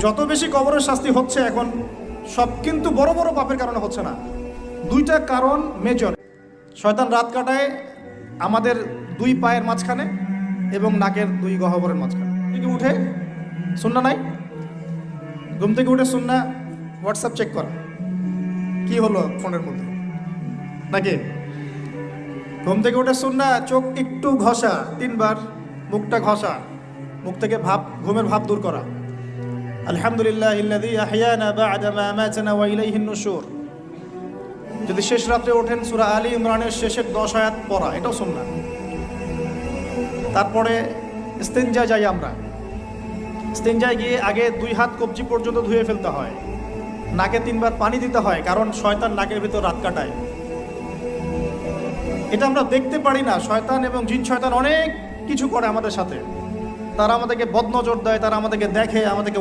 যত বেশি কবরের শাস্তি হচ্ছে এখন, সব কিন্তু বড় বড় পাপের কারণে হচ্ছে না। দুইটা কারণ মেজর। শয়তান রাত কাটায় আমাদের দুই পায়ের মাঝখানে এবং নাকের দুই গহ্বরের মাঝখানে। থেকে উঠে সুন্নাহ নাই, ঘুম থেকে উঠে সুন্নাহ হোয়াটসঅ্যাপ চেক করা, কি হলো ফোনের মধ্যে নাকি? ঘুম থেকে উঠে সুন্নাহ চোখ একটু ঘষা, 3 বার মুখটা ঘষা, মুখ থেকে ঘুমের ভাব দূর করা। আলহামদুলিল্লাহিল্লাযী আহইয়ানা বা'দা মা আমাতানা ওয়া ইলাইহিন নুশুর। যদি শেষ রাত্রে ওঠেন সূরা আলী ইমরানের শেষের 10 আয়াত পড়া, এটাও সুন্নাহ। তারপরে ইস্তিনজায় যাই আমরা, ইস্তিনজায় গিয়ে আগে 2 হাত কবজি পর্যন্ত ধুয়ে ফেলতে হয়, নাকে 3 বার পানি দিতে হয়, কারণ শয়তান নাকের ভিতর রাত কাটায়। এটা আমরা দেখতে পারি না। শয়তান এবং জিন শয়তান অনেক কিছু করে আমাদের সাথে। তারা আমাদেরকে বদনজর দেয়, তারা আমাদেরকে দেখে, আমাদেরকে